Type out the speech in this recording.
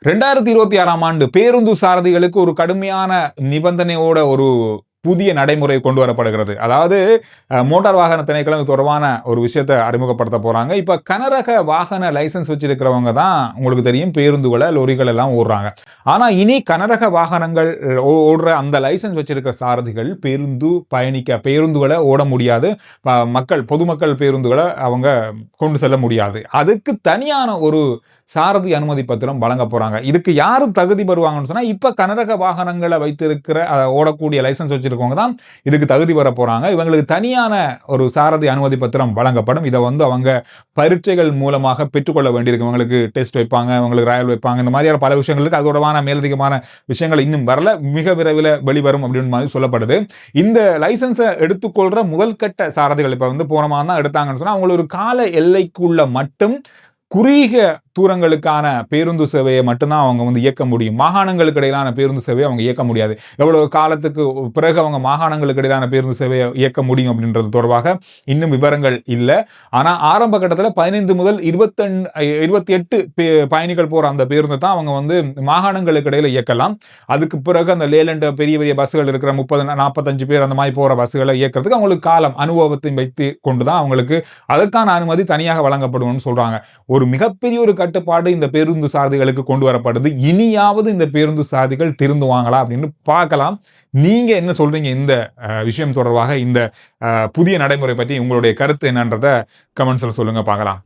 2026ஆம் ஆண்டு பேருந்து சாரதிகளுக்கு ஒரு கடுமையான நிபந்தனையோட ஒரு புதிய நடைமுறை கொண்டு வரப்படுகிறது. அதாவது மோட்டார் வாகன திணைக்களம் இது தொடர்பான ஒரு விஷயத்த அறிமுகப்படுத்த போறாங்க. இப்ப கனரக வாகன லைசென்ஸ் வச்சிருக்கிறவங்க தான் உங்களுக்கு தெரியும் பேருந்துகள, லொரிகள் எல்லாம் ஓடுறாங்க. ஆனா இனி கனரக வாகனங்கள் ஓடுற அந்த லைசென்ஸ் வச்சிருக்கிற சாரதிகள் பேருந்துகள ஓட முடியாது. பொதுமக்கள் பேருந்துகள அவங்க கொண்டு செல்ல முடியாது. அதுக்கு தனியான ஒரு சாரதி அனுமதி பத்திரம் வழங்க போறாங்க. இதுக்கு யாரும் தகுதி பெறுவாங்கன்னு சொன்னா, இப்ப கனரக வாகனங்களை வைத்திருக்கிற ஓடக்கூடிய லைசென்ஸ் வச்சிருக்கவங்க தான் இதுக்கு தகுதி பெற போறாங்க. இவங்களுக்கு தனியான ஒரு சாரதி அனுமதி பத்திரம் வழங்கப்படும். இதை அவங்க பரீட்சைகள் மூலமாக பெற்றுக்கொள்ள வேண்டியிருக்கு. இவங்களுக்கு டெஸ்ட் வைப்பாங்க, இவங்களுக்கு ராயல் வைப்பாங்க, இந்த மாதிரியான பல விஷயங்களுக்கு அதோடமான மேலதிகமான விஷயங்கள் இன்னும் வரல. மிக விரைவில் வெளிவரும் அப்படின்னு மாதிரி சொல்லப்படுது. இந்த லைசென்ஸை எடுத்துக்கொள்ற முதல் கட்ட சாரதிகள் இப்ப போன மாதம் தான் எடுத்தாங்கன்னு சொன்னா, அவங்களுக்கு ஒரு கால எல்லைக்குள்ள மட்டும் குறுகிய தூரங்களுக்கான பேருந்து சேவையை மட்டும்தான் அவங்க இயக்க முடியும். மாகாணங்களுக்கு இடையிலான பேருந்து சேவையை அவங்க இயக்க முடியாது. எவ்வளவு காலத்துக்கு பிறகு அவங்க மாகாணங்களுக்கு இடையிலான பேருந்து சேவையை இயக்க முடியும் அப்படின்றது தொடர்பாக இன்னும் விவரங்கள் இல்லை. ஆனா ஆரம்ப கட்டத்தில் 15 முதல் 28 பயணிகள் போற அந்த பேருந்து தான் அவங்க மாகாணங்களுக்கு இடையில இயக்கலாம். அதுக்கு பிறகு அந்த லேலண்ட் பெரிய பெரிய பஸ்கள் இருக்கிற 30-45 பேர் அந்த மாதிரி போற பஸ்களை இயக்கிறதுக்கு அவங்களுக்கு காலம் அனுபவத்தை வைத்து கொண்டுதான் அவங்களுக்கு அதற்கான அனுமதி தனியாக வழங்கப்படும் சொல்றாங்க. ஒரு மிகப்பெரிய ஒரு கட்டுப்பாடு இந்த பேருந்து சாரதிகளுக்கு கொண்டு வரப்படுது. இனியாவது இந்த பேருந்து சாரதிகள் திருந்துவாங்களா அப்படின்னு பார்க்கலாம். நீங்க என்ன சொல்றீங்க இந்த விஷயம் தொடர்பாக, இந்த புதிய நடைமுறை பற்றி உங்களுடைய கருத்து என்னன்றத கமெண்ட்ஸ்ல சொல்லுங்க, பார்க்கலாம்.